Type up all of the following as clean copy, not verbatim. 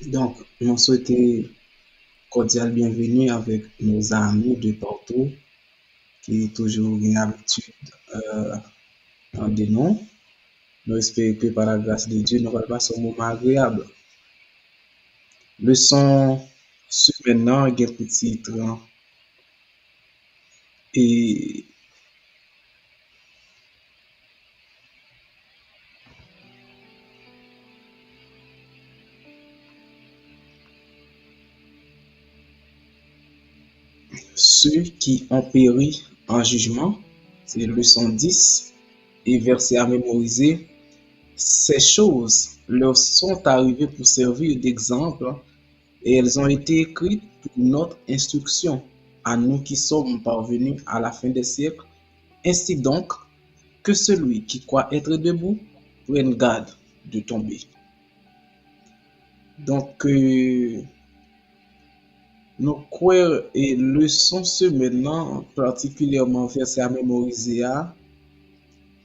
Donc, nous souhaitons cordial bienvenue avec nos amis de partout qui toujours une habitude euh, de nous. Nous espérons que par la grâce de Dieu, nous allons passer un moment agréable. Leçon sur maintenant, il y a un petit titre et ceux qui ont péri en jugement, c'est leçon 10 et verset à mémoriser. Ces choses leur sont arrivées pour servir d'exemple et elles ont été écrites pour notre instruction, à nous qui sommes parvenus à la fin des siècles. Ainsi donc, que celui qui croit être debout prenne garde de tomber. Donc, nous croyons et leçon ce maintenant, particulièrement verset à mémoriser,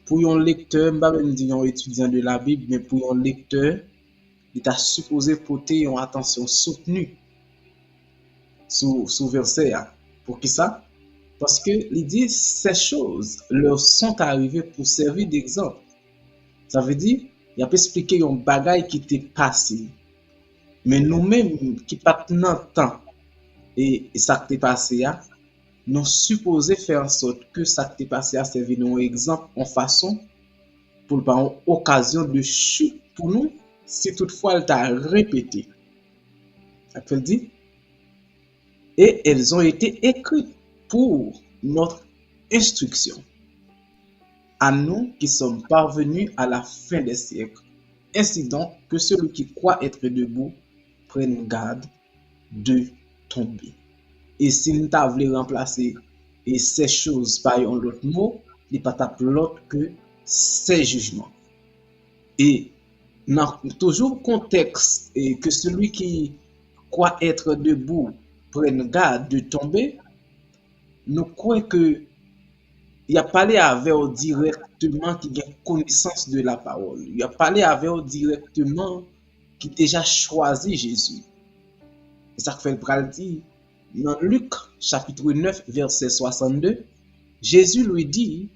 pour un lecteur, pas même dire un étudiant de la Bible, mais pour un lecteur, il est supposé porter une attention soutenue sous verset. Pour qui ça? Parce que il dit ces choses leur sont arrivées pour servir d'exemple. Ça veut dire, il a pas expliqué un bagage qui t'est passé. Mais nous-mêmes qui pas dans temps et ça qui t'est passé, nous supposons faire en sorte que ça qui t'est passé a servi un exemple en façon pour pas une occasion de chute pour nous si toutefois elle t'a répété. Ça veut dire, et elles ont été écrites pour notre instruction, à nous qui sommes parvenus à la fin des siècles. Ainsi donc, que celui qui croit être debout prenne garde de tomber. Et si nous voulons remplacer et ces choses par un autre mot, il n'est pas l'autre que ces jugements. Et dans toujours contexte et que celui qui croit être debout prenne garde de tomber, nous croyons que il a parlé avec eux directement qui a connaissance de la parole. Il a parlé avec eux directement qui déjà choisi Jésus. Et ça fait le pral dit dans Luc chapitre 9 verset 62, Jésus lui dit,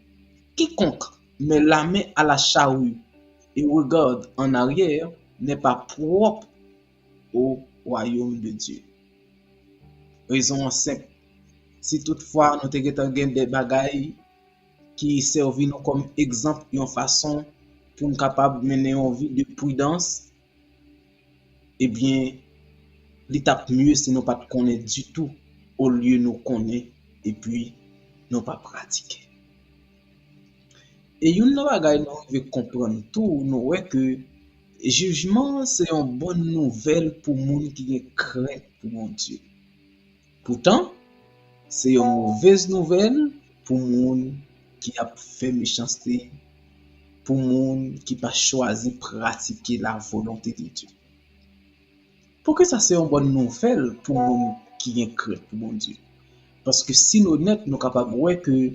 quiconque met la main à la charrue et regarde en arrière n'est pas propre au royaume de Dieu. Raison simple. Si toutefois nous avons des bagailles qui servent nous comme exemple et en façon pour nous capables de mener une vie de prudence, eh bien, l'étape mieux, c'est ne pas connaître du tout au lieu de nous connaître et puis ne pas pratiquer. Et une bagaille nous devons comprendre tout, nous voyons que jugement, c'est une bonne nouvelle pour les gens qui ont crainte pour mon Dieu. Pourtant, c'est une mauvaise nouvelle pour les gens qui a fait méchanceté, pour les gens qui pas choisi de pratiquer la volonté de Dieu. Pourquoi ça c'est une bonne nouvelle pour les gens qui ont crainte pour mon Dieu? Parce que si nous sommes honnêtes, nous sommes capables de voir que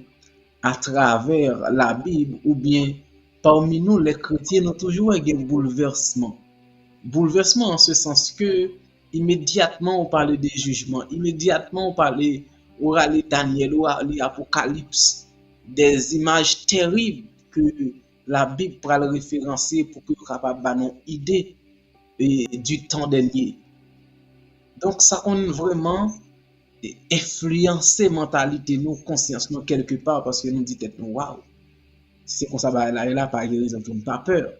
à travers la Bible ou bien parmi nous les chrétiens, nous avons toujours eu un bouleversement. Bouleversement en ce sens que immédiatement on parle des jugements, immédiatement on parle Daniel, on parle Apocalypse, des images terribles que la Bible pourra référencer pour que nous soyons capables de nous idée du temps dernier. Donc ça on vraiment influencer mentalité nous, conscience nous quelque part parce que nous dit tête nous waouh. Si c'est comme ça là pas raison pour pas peur.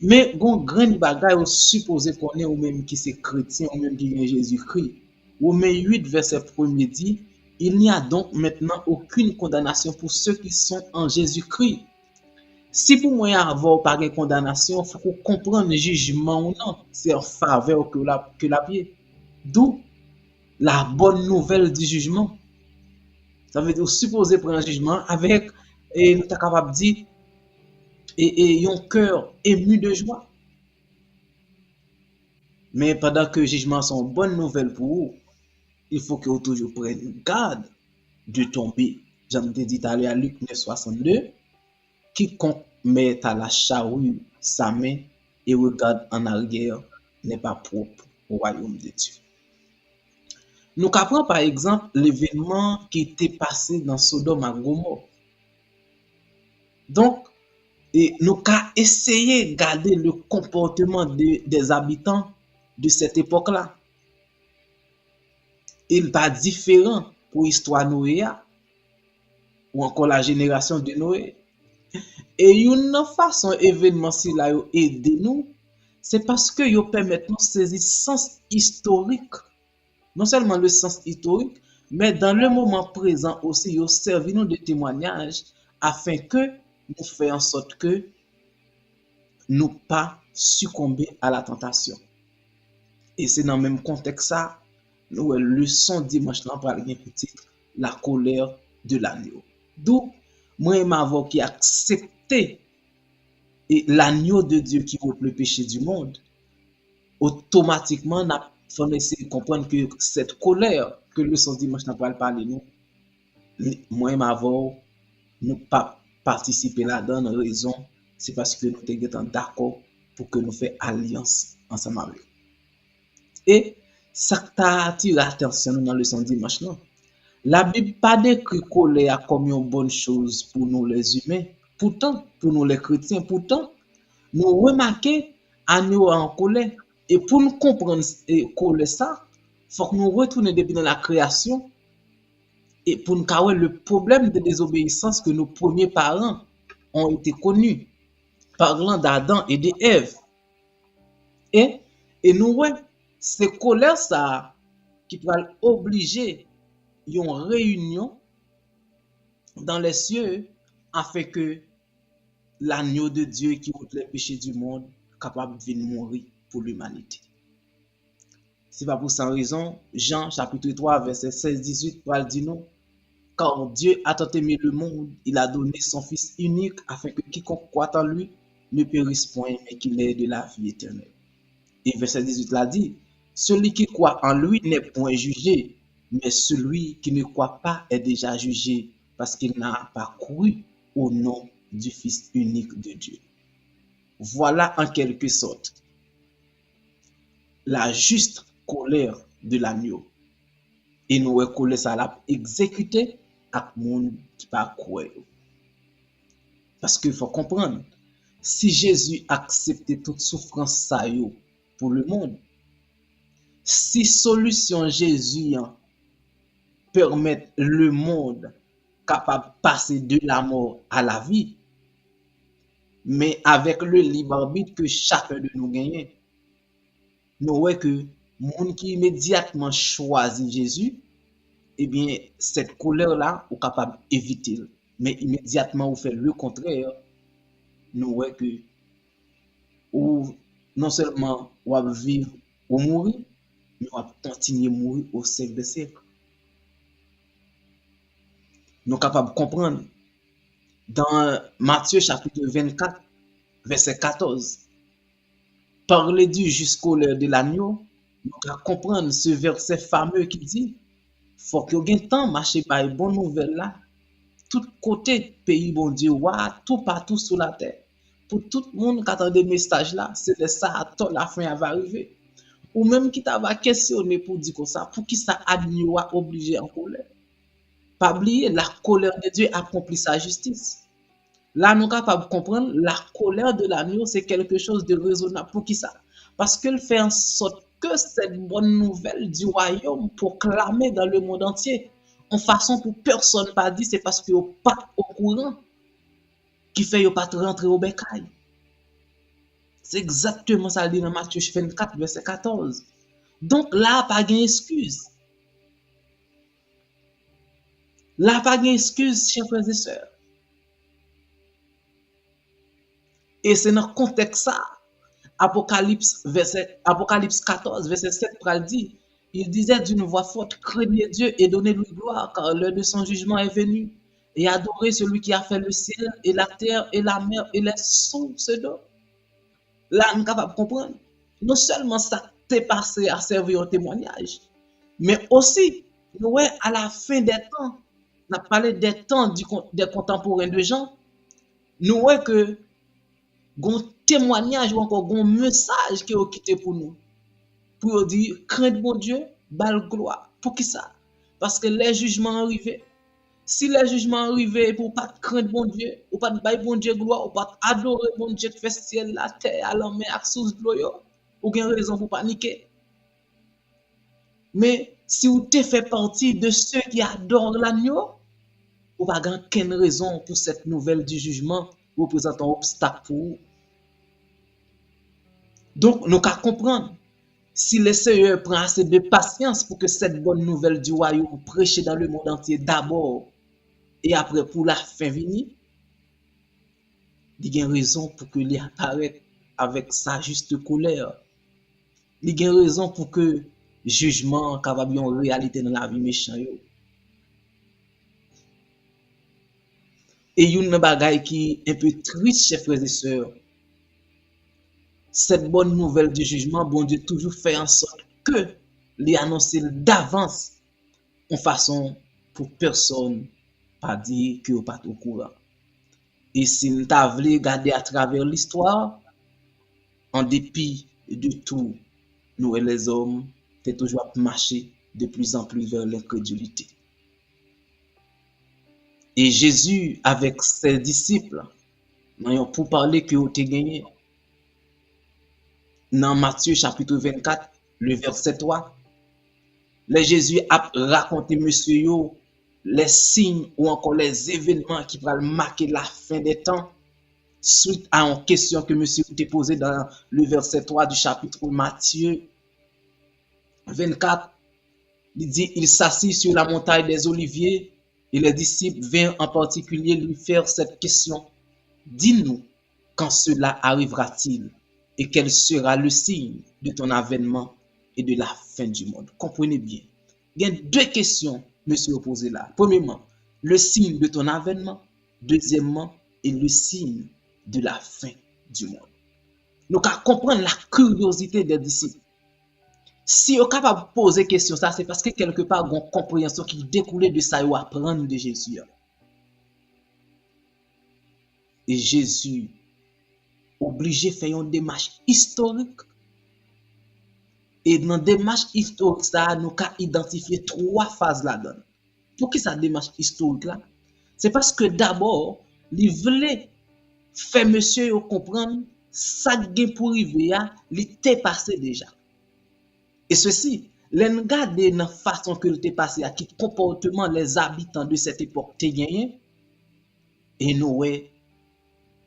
Mais gon grand bagay ou supposé connaît ou même qui c'est chrétien ou même qui vient Jésus-Christ. Romains 8 verset 1er dit, il n'y a donc maintenant aucune condamnation pour ceux qui sont en Jésus-Christ. Si pour moi avoir pas de condamnation, faut qu'on comprenne le jugement ou non, c'est en faveur que la pied. D'où la bonne nouvelle du jugement. Ça veut dire supposé prendre un jugement avec et nous sommes capable de dire et un cœur ému de joie. Mais pendant que le jugement sont bonne nouvelle pour vous, il faut que vous toujours preniez garde de tomber. J'en ai dit à Luc 9, 62, quiconque met à la charrue sa main et regarde en arrière n'est pas propre au royaume de Dieu. Nous comprenons par exemple l'événement qui était passé dans Sodome et Gomorrhe. Donc, nous avons essayé de garder le comportement des habitants de cette époque-là. Il n'est pas différent pour l'histoire Noé ou encore la génération de Noé. Et une façon événement si là aider nous, c'est parce que yo permet nous saisir sens historique. Non seulement le sens historique, mais dans le moment présent aussi, yo servi nous de témoignage afin que nous fassions en sorte que nous pas succomber à la tentation. Et c'est dans le même contexte ça, nous leçon dimanche là pour aller titre la colère de l'agneau. D'où moi et ma voix qui accepté et l'agneau de Dieu qui vaut le péché du monde, automatiquement il faut essayer de comprendre que cette colère que le son dimanche n'a pas parler nous, moi et ma voix nous pas participer là-dedans en raison c'est parce que nous sommes d'accord pour que nous fassions alliance ensemble avec. Et ça t'a attiré l'attention dans le son dimanche non. La Bible pas décrit colère comme une bonne chose pour nous les humains. Pourtant, pour nous les chrétiens, pourtant, nous remarquons à nous en colère. Et pour nous comprendre colère ça, il faut que nous retournions depuis dans la création et pour nous voir le problème de désobéissance que nos premiers parents ont été connus, parlant d'Adam et d'Ève. Et nous voyons, c'est colère ça qui va obliger une réunion dans les cieux afin que l'agneau de Dieu qui ôte les péchés du monde capable de venir mourir pour l'humanité. C'est pas pour cette raison, Jean chapitre 3 verset 16-18 va dire nous, car Dieu a tant aimé le monde, il a donné son Fils unique afin que quiconque croit en lui ne périsse point mais qu'il ait de la vie éternelle. Et verset 18 l'a dit, celui qui croit en lui n'est point jugé, mais celui qui ne croit pas est déjà jugé parce qu'il n'a pas cru au nom du Fils unique de Dieu. Voilà en quelque sorte la juste colère de l'agneau. Et nous colère ça l'a exécuté à monde qui pas croire. Parce qu'il faut comprendre, si Jésus acceptait toute souffrance ça pour le monde, si solution Jésus permet le monde capable de passer de la mort à la vie, mais avec le libre arbitre que chacun de nous gagne, nous voyons que monde qui immédiatement choisit Jésus, eh bien, cette colère-là, est capable d'éviter. Mais immédiatement, on fait le contraire, nous voyons que ou non seulement on va vivre ou mourir, mais on va continuer à mourir au siècle des siècles. Nous sommes capables de comprendre dans Matthieu chapitre 24, verset 14, parler du jusqu'au l'heure de l'agneau, nous allons comprendre ce verset fameux qui dit, faut que vous ayez le temps marcher par les bonnes nouvelles là, tout côté pays bon Dieu, tout partout sur la terre. Pour tout le monde qui attend des messages là, c'est de ça à la fin va arriver. Ou même qui t'a questionné pour dire comme ça, pour qui ça agneau obligé en colère. Pas oublier, la colère de Dieu accomplit sa justice. Là, nous sommes capables de comprendre, la colère de l'agneau, c'est quelque chose de raisonnable. Pour qui ça? Parce qu'elle fait en sorte que cette bonne nouvelle du royaume proclamée dans le monde entier, en façon pour personne pas dire, c'est parce que vous pas au courant qui fait que vous pas rentrer au bécail. C'est exactement ça dit dans Matthieu 24, verset 14. Donc là, pas d'excuse. Là, pas d'excuse, chers frères et sœurs. Et c'est dans le contexte ça, Apocalypse 14, verset 7, dit, il disait d'une voix forte, craignez Dieu et donnez-lui gloire, car l'heure de son jugement est venue, et adorez celui qui a fait le ciel et la terre et la mer et les sources d'eau. Là, nous sommes capables de comprendre. Non seulement ça t'est passé à servir un témoignage, mais aussi, nous, à la fin des temps, on a parlé des temps des contemporains de Jean, nous voyons que un témoignage ou encore un message qui est quitté pour nous. pour dire crainte bon Dieu, bal gloire. Pour qui ça? Parce que les jugements arrivés. Si les jugements arrivés pour pas craindre bon Dieu, ou pas bailler bon Dieu gloire, ou pas adorer bon Dieu qui fait ciel, la terre, à la mer, sous l'eau, ou bien raison pour paniquer. Mais si vous te fait partie de ceux qui adorent l'agneau, ou pas aucune raison pour cette nouvelle du jugement représente un obstacle pour vous. Donc, nous qu'à comprendre, si le Seigneur prend assez de patience pour que cette bonne nouvelle du royaume prêchée dans le monde entier d'abord et après pour la fin venir, il y a une raison pour que lui apparaisse avec sa juste colère. Il y a une raison pour que jugement capable en réalité dans la vie méchant yo. Et une bagaille qui est un peu triste, chers frères et sœurs, cette bonne nouvelle du jugement, bon Dieu toujours fait en sorte que les annoncer d'avance en façon pour personne pas dire que vous pas au courant. Et si nous t'avons regarder à travers l'histoire, en dépit de tout, nous et les hommes, t'es toujours marché de plus en plus vers l'incrédulité. Et Jésus, avec ses disciples, pour parler que vous avez gagné, dans Matthieu chapitre 24, le verset 3, le Jésus a raconté monsieur yo, les signes ou encore les événements qui vont marquer la fin des temps suite à une question que monsieur t'a posée dans le verset 3 du chapitre Matthieu 24. Il dit, il s'assit sur la montagne des Oliviers et les disciples vinrent en particulier lui faire cette question. Dis-nous, quand cela arrivera-t-il et quel sera le signe de ton avènement et de la fin du monde? Comprenez bien. Il y a deux questions, monsieur, posées là. Premièrement, le signe de ton avènement. Deuxièmement, et le signe de la fin du monde. Donc, à comprendre la curiosité des disciples. Si vous êtes capable de poser question, ça, c'est parce que quelque part, il y a une compréhension qui découle de ça, ou apprendre de Jésus. Et Jésus, obligé de faire une démarche historique. Et dans la démarche historique, ça, nous avons identifié trois phases là-dedans. Pour qui cette démarche historique là? C'est parce que d'abord, il voulait faire monsieur comprendre ça qui pour arriver, il était passé déjà. Et ceci, l'en regarder dans la façon que il était passé, à qui comportement les habitants de cette époque étaient gagnés, et nous,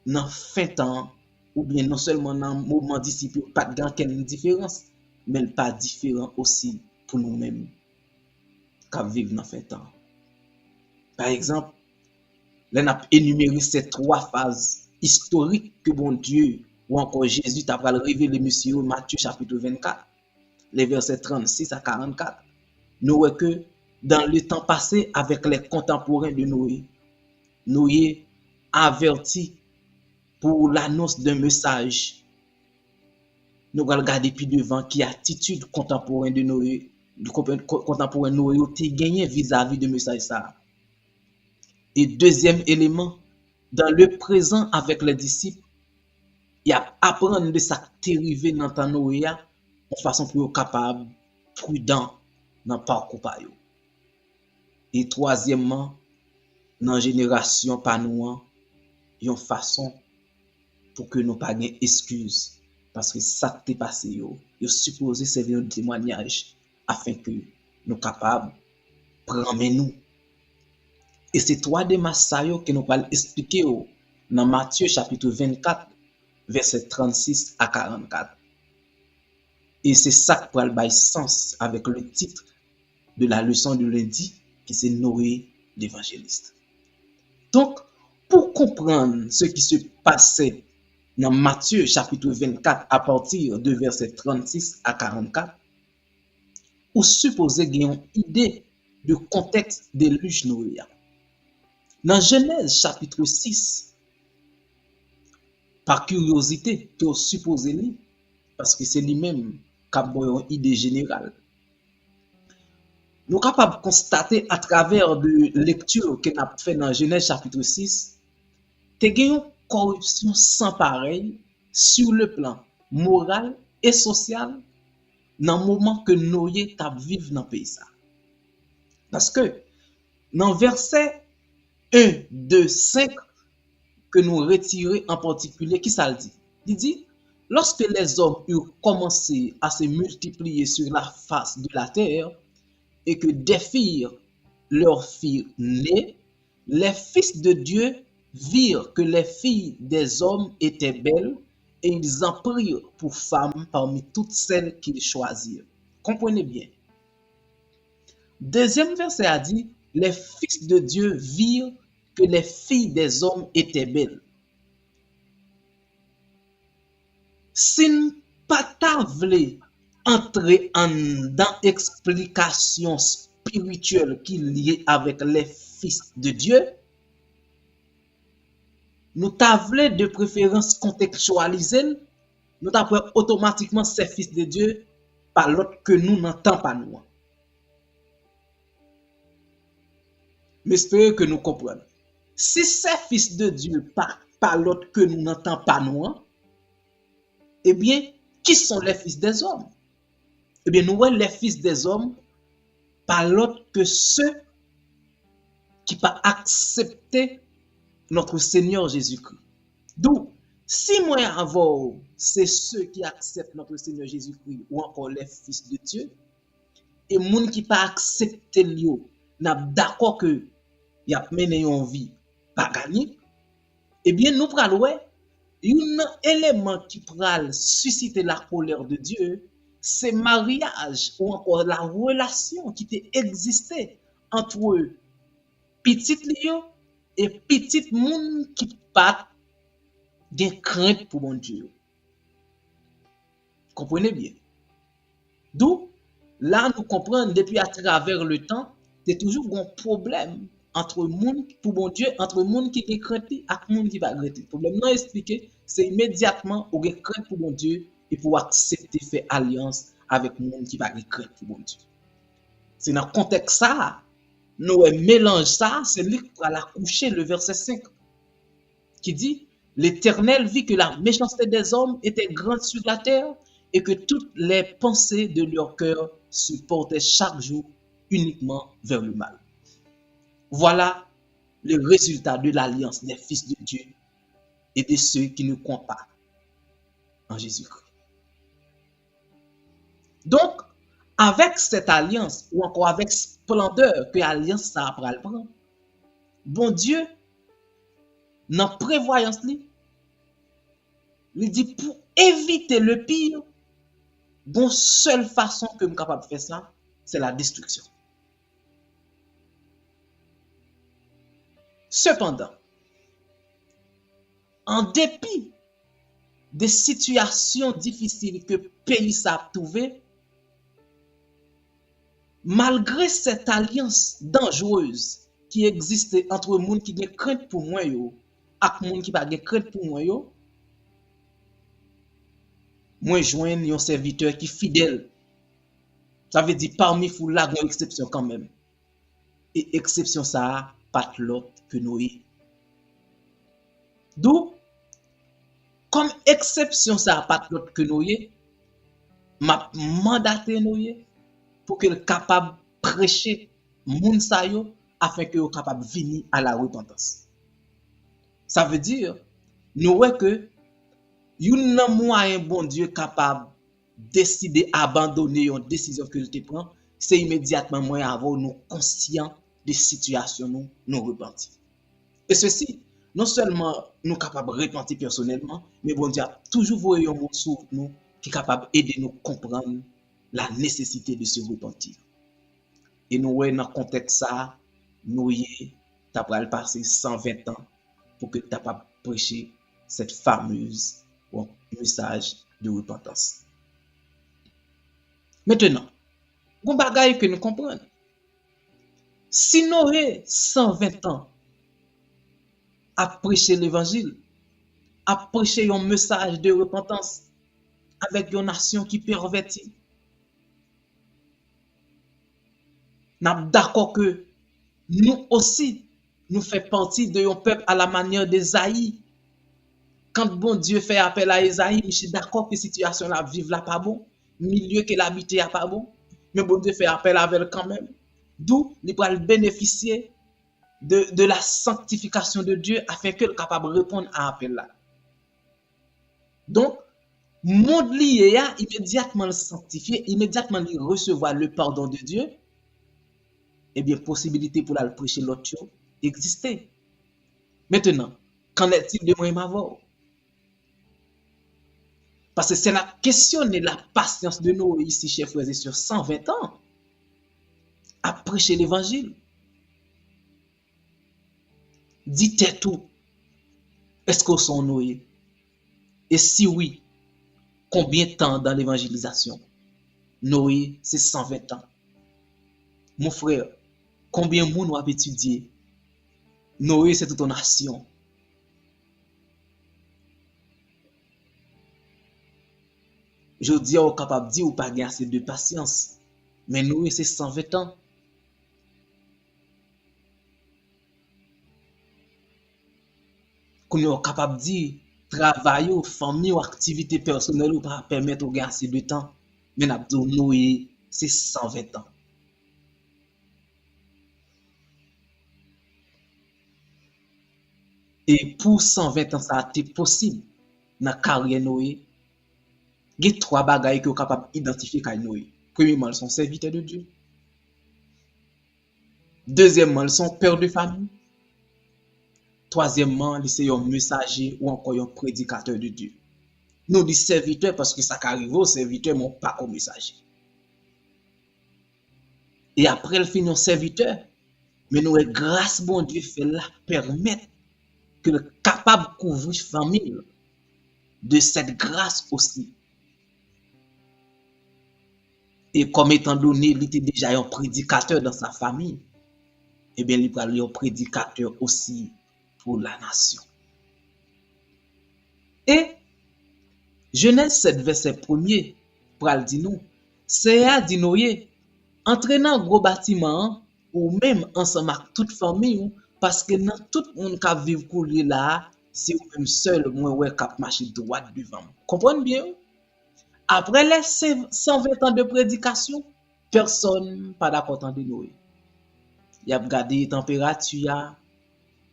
dans fin temps, ou bien non seulement dans le moment disciple, pas de grande différence, mais pas différent aussi pour nous-mêmes qui vivons dans fin temps. Par exemple, l'on a énuméré ces trois phases historiques que bon Dieu ou encore Jésus t'a révélé monsieur Matthieu chapitre 24, les versets 36 à 44. Nous voyons que dans le temps passé avec les contemporains de Noé, Noé averti pour l'annonce d'un message. Nous allons regarder plus devant qui attitude contemporaine de Noé, contemporain Noé a gagné vis-à-vis de message ça. Et deuxième élément, dans le présent avec les disciples, il y a apprendre de ça qui est arrivé dans temps Noé de façon plus capable, prudent dans le parcours. Et troisièmement, dans la génération pas nous, il y a une façon pour que nous pas gain excuse parce que ça qui est passé yo supposé servir un témoignage afin que nous capables prendre nous. Et c'est trois démarches que nous allons expliquer dans Matthieu chapitre 24 verset 36 à 44. Et c'est ça qui prend le sens avec le titre de la leçon de lundi qui c'est Noé l'évangéliste. Donc, pour comprendre ce qui se passait dans Matthieu chapitre 24 à partir de verset 36 à 44, ou supposez qu'il y ait une idée du contexte de l'âge Noé. Dans Genèse chapitre 6, par curiosité, que vous supposez lire, parce que c'est lui-même qui a une idée générale. Nous sommes capables de constater à travers de lecture que nous avons fait dans Genèse chapitre 6, qu'il y a une corruption sans pareil sur le plan moral et social dans le moment que Noé t'a vivre dans le pays. Parce que dans verset 1, 2, 5, que nous retirons en particulier, qui ça le dit? Il dit, lorsque les hommes eurent commencé à se multiplier sur la face de la terre, et que des filles leur firent naître, les fils de Dieu virent que les filles des hommes étaient belles, et ils en prirent pour femmes parmi toutes celles qu'ils choisirent. Comprenez bien. Deuxième verset a dit, les fils de Dieu virent que les filles des hommes étaient belles. Si nous pas voulons entrer dans l'explication spirituelle qui est liée avec les fils de Dieu, nous voulons de préférence contextualiser, nous avons automatiquement ces fils de Dieu par l'autre que nous n'entendons pas nous. Mais j'espère que nous comprenons. Si ces fils de Dieu par l'autre que nous n'entendons pas nous, eh bien, qui sont les fils des hommes? Eh bien, nous voyons les fils des hommes par l'autre que ceux qui n'ont pas accepté notre Seigneur Jésus-Christ. D'où, si moi avant, c'est ceux qui acceptent notre Seigneur Jésus-Christ ou encore les fils de Dieu, et les gens qui n'ont pas accepté lui, n'a d'accord que y a mené une vie pas gagné, eh bien, nous prenons un élément qui pourra susciter la colère de Dieu, c'est mariage ou encore la relation qui existait entre petit lion et petit monde qui pas de crainte pour mon Dieu. Comprenez bien. D'où, là, nous comprenons depuis à travers le temps, c'est toujours un problème entre monde pour bon Dieu, entre monde qui est crainte et monde qui va crainte. Le problème non expliqué, c'est immédiatement au crainte pour bon Dieu et pour accepter faire alliance avec monde qui va crainte pour bon Dieu. C'est dans le contexte ça, nous mélange ça, c'est lui qui va coucher le verset 5 qui dit l'Éternel vit que la méchanceté des hommes était grande sur la terre et que toutes les pensées de leur cœur se portaient chaque jour uniquement vers le mal. Voilà le résultat de l'alliance des fils de Dieu et de ceux qui ne croient pas en Jésus-Christ. Donc, avec cette alliance, ou encore avec splendeur que l'alliance ça après le prendre, bon Dieu, dans prévoyance, il dit pour éviter le pire, bon seule façon que je suis capable de faire ça, c'est la destruction. Cependant, en dépit des situations difficiles que le pays a trouvées, malgré cette alliance dangereuse qui existait entre les gens qui ont crainte pour moi et les gens qui n'ont pas crainte pour moi, moi joindre un serviteur qui est fidèle. Ça veut dire parmi foule là, il y a une exception quand même. Et exception ça, pas l'autre que Noé. D'où, comme exception ça, pas l'autre que Noé, m'a mandaté Noé pour qu'il soit capable de prêcher moun sa yo afin que soit capable de venir à la repentance. Ça veut dire, nous voyons que yon moyen bon Dieu capable de décider d'abandonner une décision que te prend, c'est immédiatement moyen avant nous conscients des situations nous repentir. Et ceci, non seulement nous capables de repentir personnellement, mais bon Dieu a toujours voyé un monde sur nous qui est capable d'aider nous à comprendre la nécessité de se repentir. Et nous voyons dans le contexte ça, nous avons passé 120 ans pour que tu aies prêcher cette fameuse message de repentance. Maintenant, bon bagaille que nous comprenons. Si nous avons 120 ans à prêcher l'évangile, à prêcher un message de repentance avec une nation qui pervertit, nous sommes d'accord que nous aussi, nous faisons partie de un peuple à la manière d'Ésaïe. Quand bon Dieu fait appel à Ésaïe, je suis d'accord que la situation là vive là pas bon, milieu qu'elle habitait a pas bon, mais bon Dieu fait appel à elle quand même. D'où il pourra bénéficier de la sanctification de Dieu afin qu'elle soit capable de répondre à l'appel là. Donc, monde lié a immédiatement le sanctifier, immédiatement il recevoir le pardon de Dieu, eh bien, possibilité pour la prêcher l'autre existait. Maintenant, qu'en est-il de moi et ma voix? Parce que c'est la question de la patience de nous ici, chers frères et sœurs, 120 ans à prêcher l'évangile. Dites tout. Est-ce qu'on sont Noé? Et si oui, combien de temps dans l'évangélisation? Noé, c'est 120 ans. Mon frère, combien de monde a étudié? Noé, c'est toute une nation. Je dis, on est capable de dire ou pas gagner assez de patience. Mais Noé, c'est 120 ans. Qu'on est capable de dire, travail, famille, activité personnelle, ou pas permettre de gagner assez de temps. Mais Noé, c'est 120 ans. Et pour 120 ans, ça a été possible dans la carrière Noé. Il y a 3 bagailles que vous êtes capable d'identifier comme Noé. Premièrement, ils sont serviteurs de Dieu. Deuxièmement, ils sont pères de famille. Troisièmement, ils sont un messager ou encore un prédicateur de Dieu. Nous disons serviteurs parce que ça arrive aux serviteurs, mais pas aux messagers. Et après, le finit un serviteur. Mais nous, grâce bon Dieu, fait la permettre que le capable de couvrir famille de cette grâce aussi. Et comme étant donné, il était déjà un prédicateur dans sa famille, eh bien, il va être un prédicateur aussi pour la nation. Et Genèse 7, verset 1er, pral dit nous, c'est à dit Noé, entraînant un gros bâtiment, ou même ensemble avec toute famille, parce que dans tout le monde qui vit couler là, c'est ou même seul, moi, ouais, qui marche droit devant. Comprenez bien? Après les 120 ans de prédication, personne pas d'accord de Noé. Il a regardé la température,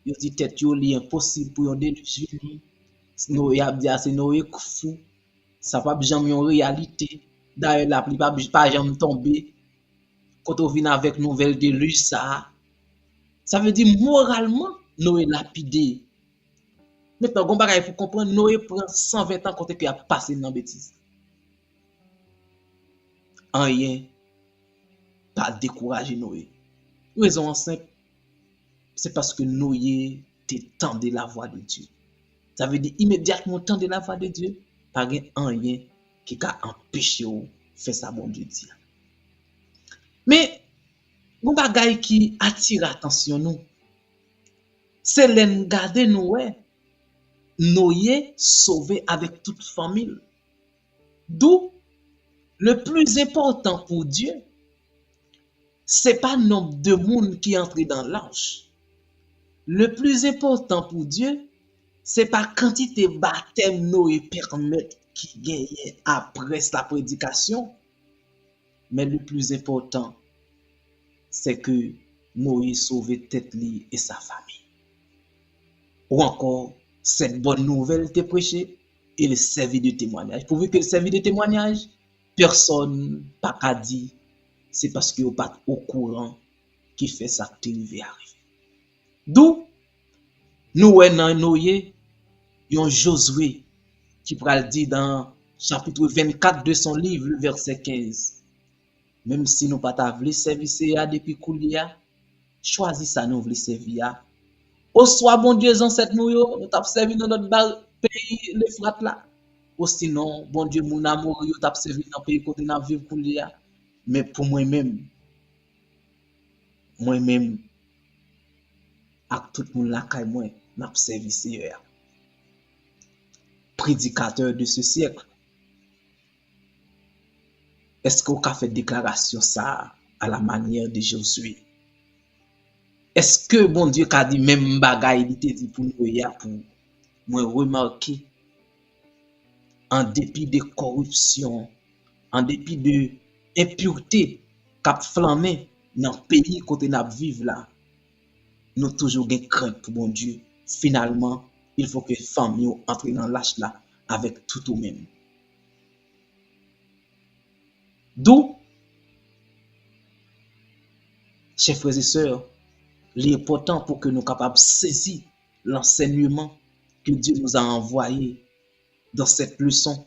il dit tête yo li impossible pour yon déluge vini. Noé a dit c'est Noé fou. Ça pas jamais en réalité. D'ailleurs la pluie pas jamais tomber. Quand on vient avec nouvelle déluge ça veut dire moralement Noé lapidé. Maintenant gon bagay faut comprendre Noé prend 120 ans quand il a passé dans bêtise. Rien pas décourager Noé. Raison simple, c'est parce que Noé t'étendait la voix de Dieu. Ça veut dire immédiatement tendre la voix de Dieu, pas rien qui a empêché de faire ça bon Dieu dit. Mais un bagay qui attire l'attention nous, c'est l'engarder Noé sauvé avec toute famille. D'où le plus important pour Dieu, c'est pas le nombre de monde qui entre dans l'arche. Le plus important pour Dieu, c'est pas quantité de baptême Noé permet qui gagne après la prédication, mais le plus important, c'est que Noé sauve tête li et sa famille. Ou encore, cette bonne nouvelle te prêchée et le servi de témoignage. Pourvu que le servi de témoignage, personne pas qu'à dire, c'est parce que vous pas au courant qui fait ça qui arrive. D'où, nous, dans Noé, yon Josué, qui pral dit dans chapitre 24 de son livre, verset 15. Même si nous pas voulu servir depuis Koulia, choisis ça nous voulons servir. Au soit bon Dieu ancêtre nous t'a servi dans notre pays le frat là. Ou sinon bon Dieu mon amour yo t'a servi dans pays côté n'a vivre Koulia. Mais pour moi-même ak tout moun la kay moi n'a servi Seigneur. Prédicateur de ce siècle. Est-ce qu'on a fait déclaration ça à la manière de Josué? Est-ce que bon Dieu a dit même bagaille il te dit pour nous pour moi remarquer en dépit de corruption, en dépit de impureté cap flammé dans le pays côté n'a vivre là, nous toujours gain crainte pour bon Dieu. Finalement, il faut que famille entre dans l'âge là avec tout ou même. D'où, chers frères et sœurs, l'important pour que nous capables de saisir l'enseignement que Dieu nous a envoyé dans cette leçon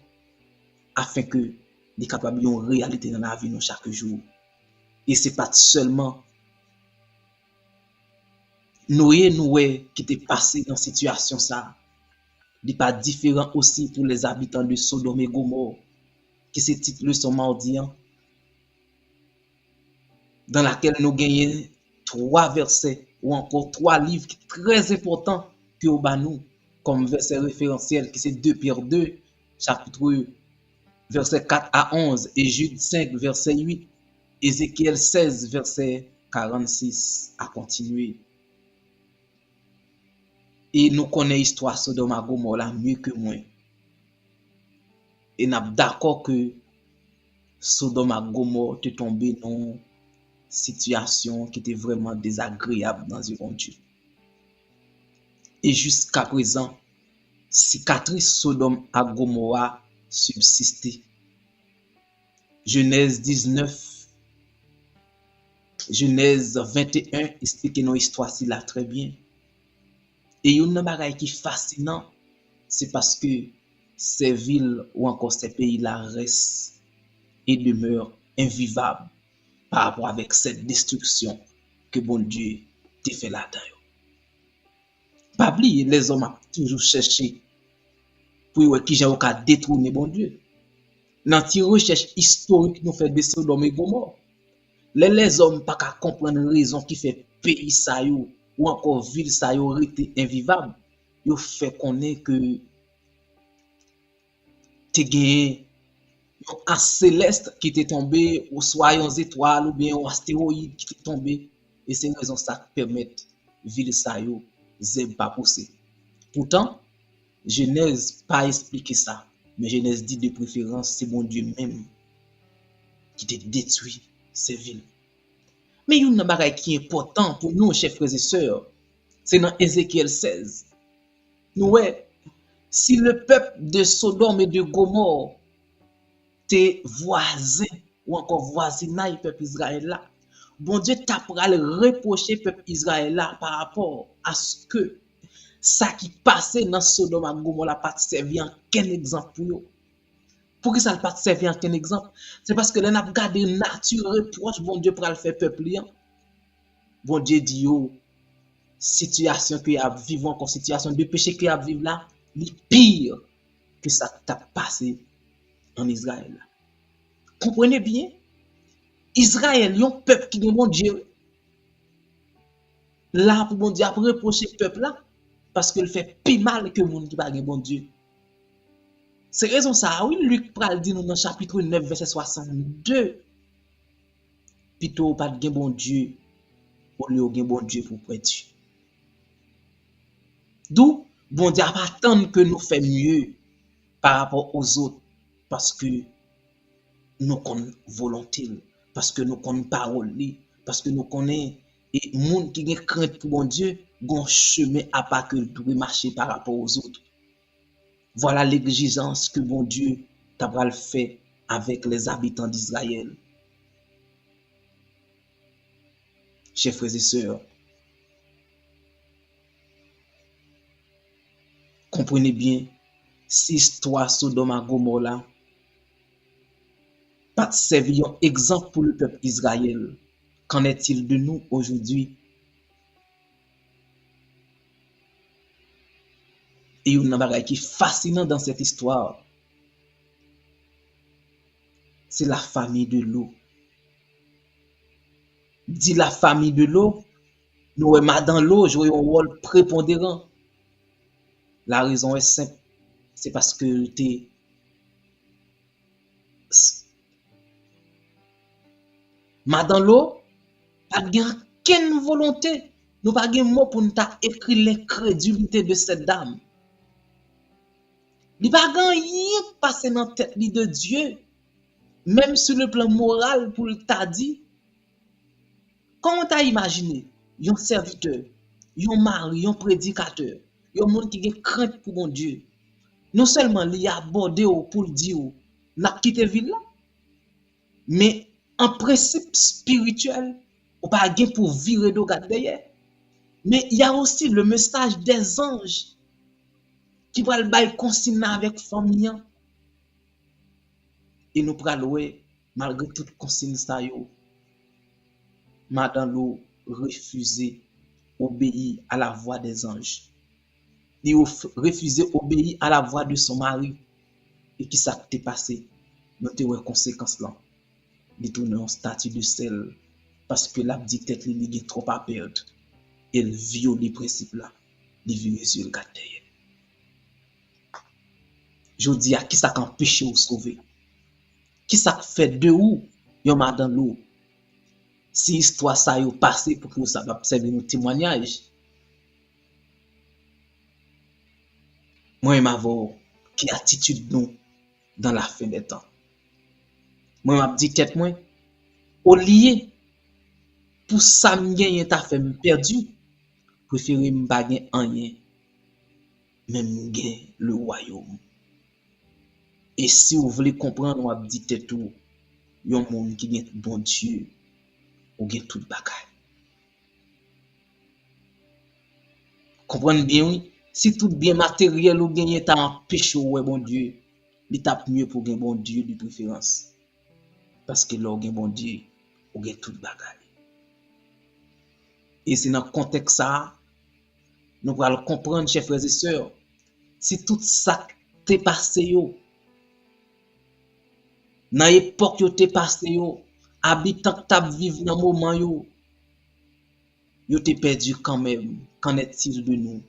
afin que nous capables de une réalité dans la vie nous chaque jour. Et c'est pas seulement Noé qui était passé dans cette situation ça. Il n'est pas différent aussi pour les habitants de Sodome et Gomorrhe qui c'est cette leçon mardi dans laquelle nous gagnons 3 versets ou encore 3 livres qui sont très importants que au nous comme verset référentiel qui c'est 2 Pierre 2 chapitre verset 4 à 11 et Jude 5 verset 8, Ézéchiel 16 verset 46 à continuer. Et nous connaissons l'histoire Sodome et Gomorrhe là mieux que moi. Et nous sommes d'accord que Sodome et Gomorrhe est tombé dans une situation qui était vraiment désagréable dans le monde Dieu. Et jusqu'à présent, cicatrice Sodome et Gomorrhe subsisté. Genèse 19, Genèse 21 explique nos histoires là très bien. Et une chose qui est fascinant, c'est parce que ces villes ou encore ces pays-là restent et demeurent invivables par rapport avec cette destruction que bon Dieu t'a fait là-dedans. Pas oublier, les hommes ont toujours cherché pour qui j'ai détourner bon Dieu. Dans une recherche historique nous fait de Sodome et Gomorrhe. Les hommes pas qu'à comprendre raison qui fait pays ça yo ou encore ville ça yo été invivable. Yo fait connaître que te gagné un céleste qui était tombé ou soit un étoile ou bien un astéroïde qui est tombé et c'est une raison ça permet ville ça yo zeb pas pousser. Pourtant Genèse pas expliqué ça, mais Genèse dit de préférence c'est bon Dieu même qui te détruit ces villes. Mais il y a une chose qui est important pour nous, chers frères et sœurs, c'est dans Ézéchiel 16. Nous, si le peuple de Sodome et de Gomorrhe tes voisins ou encore voisinage peuple Israël là, bon Dieu t'a pour reprocher peuple Israël là par rapport à ce que ça qui passait dans Sodome et Gomorrhe n'a pas servi en quel exemple pour eux. Pour que ça ne pas servi en quel exemple? C'est parce que là, n'a gardé nature reproche, bon Dieu pour le faire peuple. Bon Dieu dit, yo, situation que y a vivre encore, situation de péché que y a vivre là, est pire que ça t'a passé en Israël. Comprenez bien? Israël, un peuple qui est bon Dieu. Là, pour bon Dieu, après reprocher le peuple là, parce qu'il fait plus mal que le monde qui n'a pas bon Dieu. C'est raison ça, oui, Luc pral dit nous dans chapitre 9, verset 62. Plutôt pas de bon Dieu, au lieu de bon Dieu pour prêtre. D'où, bon Dieu va attendre que nous fassions mieux par rapport aux autres, parce que nous connaissons volonté, parce que nous connaissons parole, parce que nous connaissons et monde qui a crainte pour bon Dieu, un chemin à pas que doit marcher par rapport aux autres. Voilà l'exigence que bon Dieu t'a fait avec les habitants d'Israël. Chers frères et sœurs, comprenez bien, si l'histoire Sodome et Gomorrhe là, pas de servir exemple pour le peuple d'Israël. Qu'en est-il de nous aujourd'hui? Et une chose qui est fascinante dans cette histoire, c'est la famille de l'eau. Dit la famille de l'eau, nous dans l'eau jouer un rôle prépondérant. La raison est simple, c'est parce que t'es dans l'eau, pas de aucune volonté, nous pas de mot pour nous écrire l'incrédulité de cette dame. Il n'y a pas rien passé dans la tête de Dieu, même sur le plan moral, pour t'a dit, comment t'as imaginé, un serviteur, un mari, un prédicateur, un monde qui a crainte pour mon Dieu, non seulement il a abordé pour le dire, n'a quitté ville là, mais en principe spirituel, on pas gain pour virer de garde derrière. Mais il y a aussi le message des anges qui va le bail consigné avec famille. Et nous prenons malgré toute consigne ça yo, madame l'eau refusé obéir à la voix des anges. Il refusé obéir à la voix de son mari. Et qui s'est passé, notez les conséquences là. Il tourne en statut de sel parce que la dit tête li est trop à perdre. Elle viole les principes là. Il vire sur le garde derrière. Je dis à qui ça empêche ou sauver? Qui ça fait de ou yon madame l'eau? Si histoire ça yo passé pour que ça va servir nos témoignages. Moi m'avo qui attitude nous dans la fin des temps. Moi m'a dit tête moi au lieu pour ça me gagner ta fait me perdu, préférer me pas gagner rien même gagner le royaume. Et si vous voulez comprendre, on a dit tout, il y a un monde qui est bon Dieu, ou gagne tout bagage. Comprenez bien, oui? Si tout bien matériel ou gagne ta empêche ouais bon Dieu, il tape mieux pour gagner bon Dieu de préférence. Parce que là, gagne bon Dieu, ou gagne tout bagage. Et c'est dans le contexte ça, nous allons comprendre, chers frères et sœurs, si tout ça t'est passé yo, dans l'époque yo t'est passé yo, habitant t'a vivre dans moment yo t'est perdu quand même. Qu'en est-il de nous?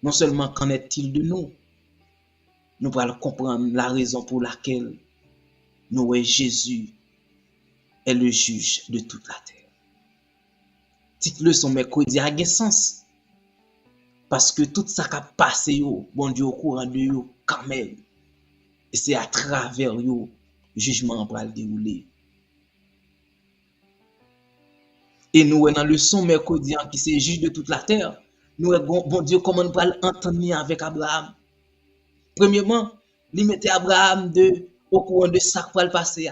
Non seulement qu'en est-il de nous, nous allons comprendre la raison pour laquelle nous Jésus est le juge de toute la terre. Petite leçon mercredi a sens. Parce que tout ça qui a passé yo, bon Dieu au courant de yo quand même. Et c'est à travers yo jugement va le dérouler. Et nous dans le son mercredi qui c'est juge de toute la terre, nous bon Dieu comment nous va entendre avec Abraham. Premièrement, il mettait Abraham au courant de ça qui va le passer.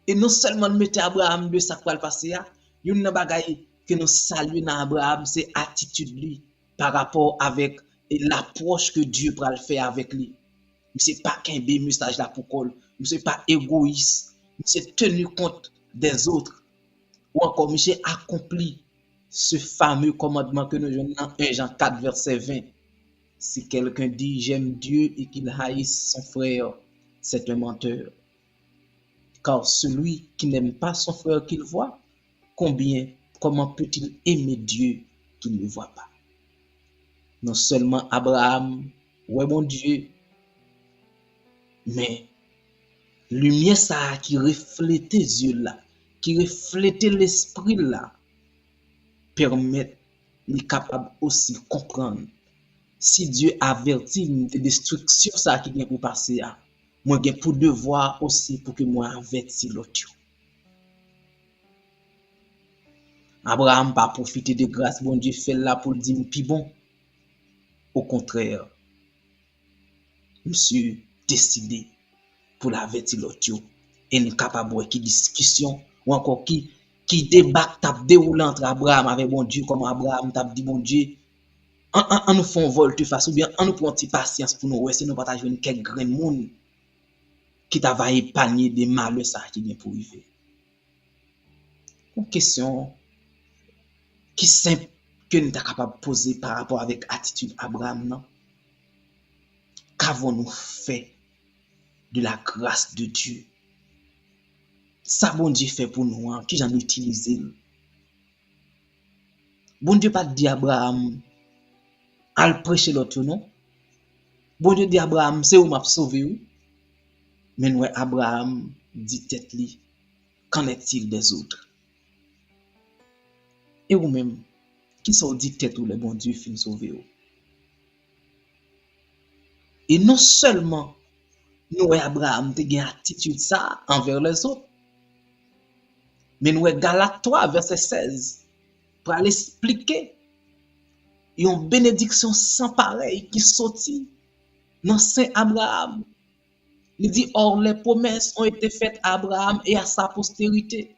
Et non seulement nous mettait Abraham de ça qui va le passer, une bagaille que nous saluons dans Abraham, c'est attitude lui par rapport avec l'approche que Dieu va le faire avec lui. C'est pas qu'un message là pour col, c'est pas égoïste, c'est tenu compte des autres ou encore monsieur accompli ce fameux commandement que nous avons dans 1 Jean 4 verset 20. Si quelqu'un dit j'aime Dieu et qu'il haïsse son frère, c'est un menteur. Car celui qui n'aime pas son frère qu'il voit, comment peut-il aimer Dieu qu'il ne voit pas? Non seulement Abraham, ouais mon Dieu, mais lumière ça qui reflétait Dieu là, qui reflétait l'esprit là, permet les capable aussi comprendre si Dieu avertit de destruction ça qui vient pour passer à moi j'ai pour devoir aussi pour que moi avertis l'autre. Abraham pas profiter de grâce bon Dieu fait là pour dire puis bon. Au contraire, monsieur décidé pour l'avertir l'autre et nous capable qui discussion ou encore qui débat t'a déroulé entre Abraham avec bon Dieu comme Abraham t'a dit bon Dieu en nous font volte face ou bien en nous prend patience pour nous ouais si nous partager une quelques grain de monde qui t'a va épargner des malheurs ça qui vient pour arriver. Une question qui simple que nous sommes capables de poser par rapport avec attitude Abraham non? Qu'avons-nous fait de la grâce de Dieu? Ça bon Dieu fait pour nous, qui j'en utilise. Bon Dieu pas dit Abraham al prêcher l'autre non. Bon Dieu dit Abraham c'est où m'a sauvé ou. Mais nous Abraham dit tête li, qu'en est-il des autres? Et ou même qui sont dit tête ou le bon Dieu fin sauver ou. Et non seulement Nous, Abraham, te une attitude ça envers les autres. Mais nous, Galates 3, verset 16, pour aller expliquer une bénédiction sans pareil qui sortit dans Saint Abraham. Il dit, or les promesses ont été faites à Abraham et à sa postérité.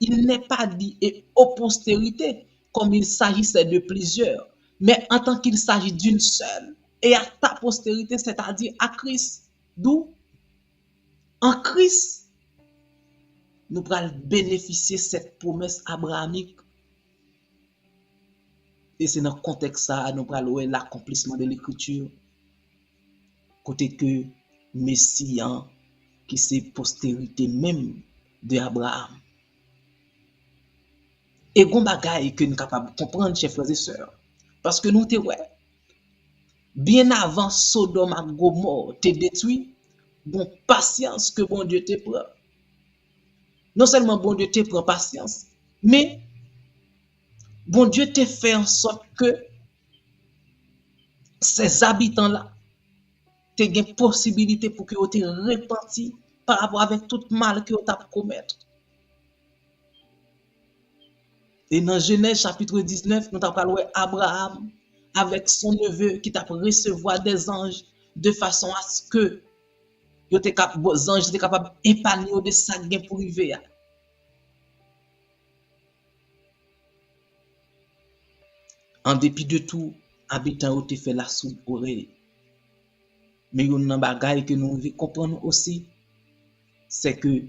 Il n'est pas dit et aux postérités comme il s'agissait de plusieurs, mais en tant qu'il s'agit d'une seule et à ta postérité, c'est-à-dire à Christ. D'où, en Christ, nous pourrons bénéficier de cette promesse abrahamique. Et c'est dans le contexte ça, nous pourrons voir l'accomplissement de l'écriture. Côté que Messie, qui c'est postérité même de Abraham. Et gon bagay que nous capables de comprendre, chers frères et sœurs. Parce que nous te ouais, bien avant Sodome et Gomorrhe te détruit, bon patience que bon Dieu te prend. Non seulement bon Dieu te prend patience, mais bon Dieu te fait en sorte que ces habitants-là te une possibilité pour que vous te repentis par rapport avec tout mal que vous avez commettre. Et dans Genèse chapitre 19, nous avons parlé Abraham avec son neveu qui t'a recevoir des anges de façon à ce que les anges étaient capables d'épargner de sa gain pour arriver. En dépit de tout, habitant ont fait la soupe oreille. Mais il y a un bagage que nous devons comprendre aussi, c'est que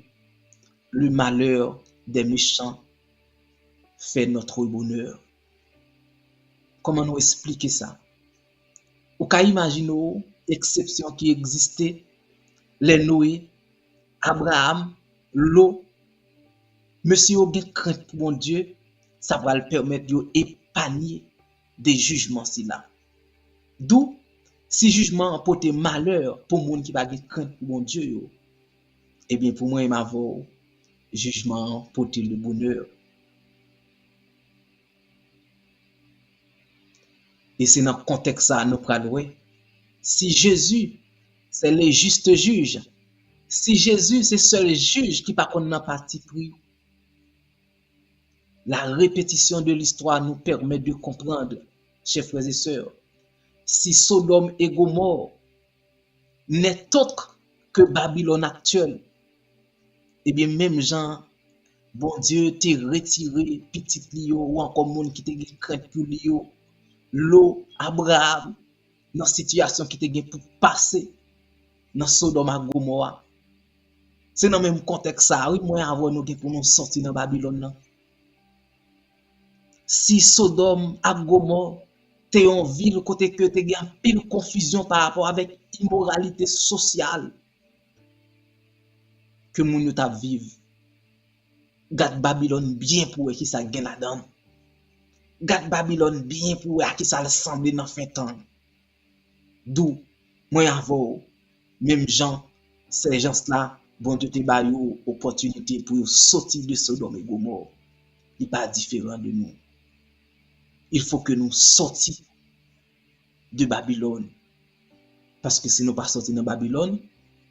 le malheur des méchants fait notre bonheur. Comment nous expliquer ça? Ou qu'à imaginer l'exception qui existait, les Noé, Abraham, l'eau, monsieur a bien crainte pour mon Dieu, ça va le permettre d'épargner des jugements si là. D'où, si jugement apporte malheur pour monde qui va bien crainte pour mon Dieu, eh bien pour moi, il m'a vu jugement apporte le bonheur. Et c'est dans le contexte ça, nous parlons. Si Jésus, c'est le juste juge, si Jésus, c'est seul juge qui par contre n'a parti pris, la répétition de l'histoire nous permet de comprendre, chers frères et sœurs, si Sodome et Gomorrhe n'est autre que Babylone actuelle, eh bien même Jean, bon Dieu t'a retiré petit Lio ou encore monde qui t'a crainte pour Lio, l'eau, Abraham, dans la situation qui t'a pour passer dans Sodome et Gomorrhe. C'est dans le même contexte ça, oui, moi avant nous pour nous sortir dans Babylone. Si Sodome et Gomorrhe t'es en ville côté que t'es en pile confusion par rapport avec immoralité sociale que moun yo t'a vivre. Garde Babylone bien pour qui ça gagne là-dedans. Garde Babylone bien pour qui ça le semble dans fin temps. D'où moi avant même gens ces gens-là bon Dieu te bayou opportunité pour sortir de Sodome et Gomorrhe. Il pas différent de nous. Il faut que nous sortions de Babylone. Parce que si nous ne pas sortis de Babylone,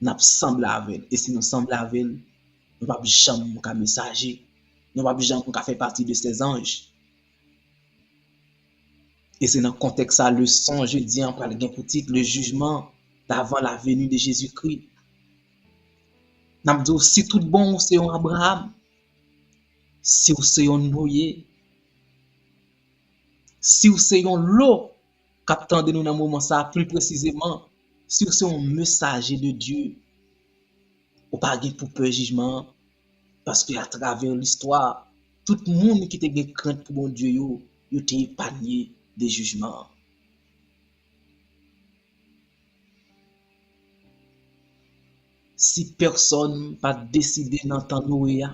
nous semblons avec elle. Et si nous semblons avec elle, nous ne pouvons jamais faire messager. Nous ne pouvons jamais faire partie de ces anges. Et c'est dans le contexte ça, le son, je dis en parle pour titre, le jugement d'avant la venue de Jésus-Christ. Nous avons dit, si tout bon, c'est un Abraham. Si c'est un Noé. Si c'est un lot, captant de nous dans le moment ça, plus précisément, si c'est un messager de Dieu, ou pas pour peur jugement, parce que à travers l'histoire, tout le monde qui te crainte pour mon Dieu, il était épargné des jugements. Si personne pas décidé d'entendre Noé,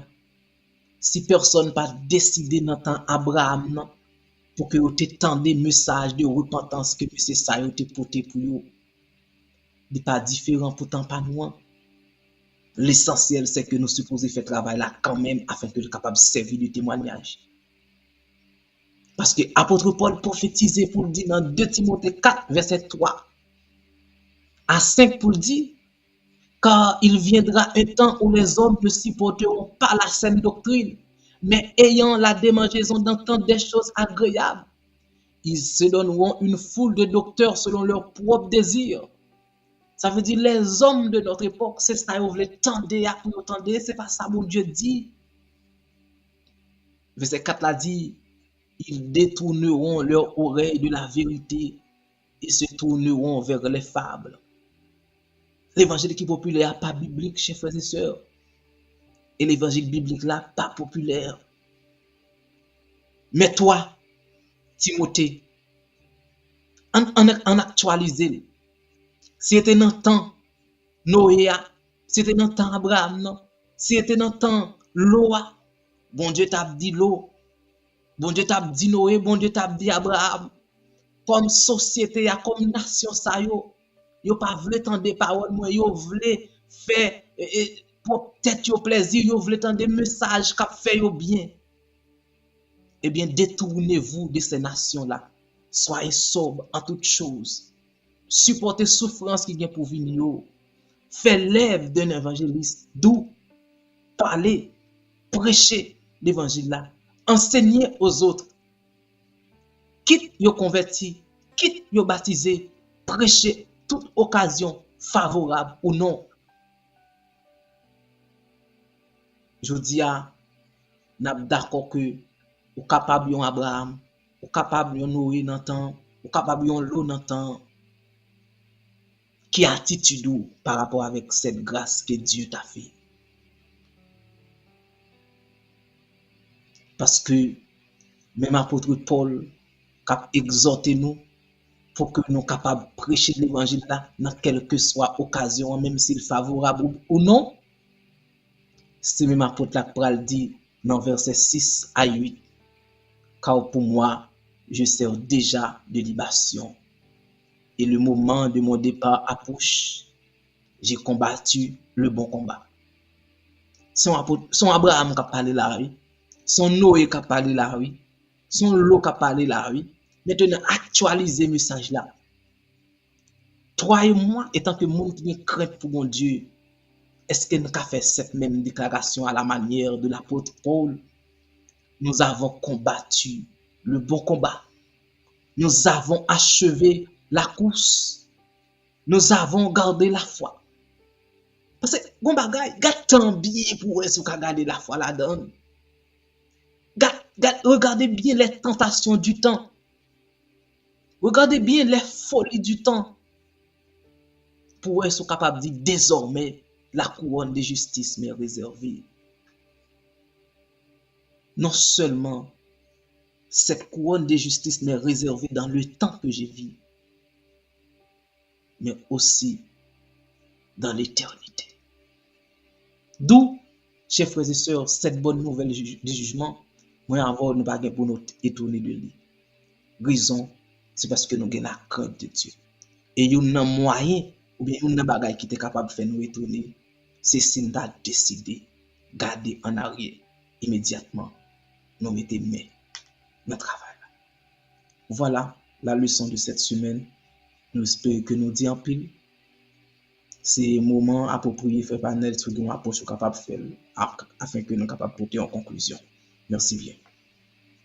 si personne pas décidé d'entendre Abraham, pour que vous t'étendez message de repentance que c'est ça vous te porté pour vous. Il n'est pas différent pourtant pas nous. L'essentiel c'est que nous supposons faire travail là quand même afin que nous soyons capables de servir de témoignage. Parce que apôtre Paul prophétisait pour le dire dans 2 Timothée 4 verset 3 à 5 pour le dire Car il viendra un temps où les hommes ne supporteront pas la saine doctrine, mais ayant la démangeaison d'entendre des choses agréables, ils se donneront une foule de docteurs selon leurs propres désirs. Ça veut dire les hommes de notre époque, c'est ça, ils veulent tendre, pour entendre, c'est pas ça, mon Dieu dit. Verset 4 là dit, ils détourneront leur oreille de la vérité et se tourneront vers les fables. L'évangile qui est populaire, pas biblique, chers frères et sœurs. Et l'évangile biblique là, pas populaire. Mais toi, Timothée, en actualisé, si c'était dans le temps Noé, si c'était dans le temps Abraham, non? Si c'était dans le temps Noah, bon Dieu t'a dit l'eau, bon Dieu t'a dit Noé, bon Dieu t'a dit Abraham. Comme société, comme nation, ça yo pas voulu entendre des paroles, moi, yo voulu faire pour peut-être yo plaisir, yo voulu entendre des messages qui fait yo bien. Eh bien, détournez-vous de ces nations-là. Soyez sobres en toutes choses. Supportez souffrance qui vient pour venir. Faites l'œuvre d'un évangéliste. D'où parler, prêcher l'évangile là. Enseigner aux autres. Quitte yo converti, quitte yo baptisé, prêcher toute occasion favorable ou non. Je dis à n'a d'accord que ou capable yon Abraham, ou capable yon Noé dans temps, ou capable yon Lot dans temps. Qui attitude ou par rapport avec cette grâce que Dieu t'a fait? Parce que même apôtre Paul a exhorté nous pour que nous capables de prêcher l'évangile là dans quelle que soit occasion, même s'il est favorable ou non. C'est même apôtre là pral dit dans verset 6 à 8. Car pour moi, je sers déjà de libation. Et le moment de mon départ approche. J'ai combattu le bon combat. Son Abraham qui a parlé là, oui. Son Noé qui a parlé là, oui. Son Lot qui a parlé là, oui. Maintenant, actualiser le message là. Toi et moi, étant que monde qui est crainte pour mon Dieu, est-ce que nous avons fait cette même déclaration à la manière de l'apôtre Paul? Nous avons combattu le bon combat. Nous avons achevé la course. Nous avons gardé la foi. Parce que, bon bagay, gade tant bien pour est-ce qu'on garder la foi là-dedans. Regardez bien les tentations du temps. Regardez bien les folies du temps. Pour être capable de dire désormais la couronne de justice m'est réservée. Non seulement cette couronne de justice m'est réservée dans le temps que j'ai vu, mais aussi dans l'éternité. D'où, chers frères et sœurs, cette bonne nouvelle du jugement, moi avoir nous pas pour nous étonner de lui. Raison, c'est parce que nous avons la crainte de Dieu. Et il y a un moyen, ou bien il y a un bagage qui est capable de faire nous étonner, c'est si nous avons décidé de garder en arrière immédiatement, nous mettons main dans le travail. Voilà la leçon de cette semaine. Nous espérons que nous disons en pile. C'est un moment approprié faire panel sur une approche capable de faire afin que nous soyons capables de porter en conclusion. Merci bien.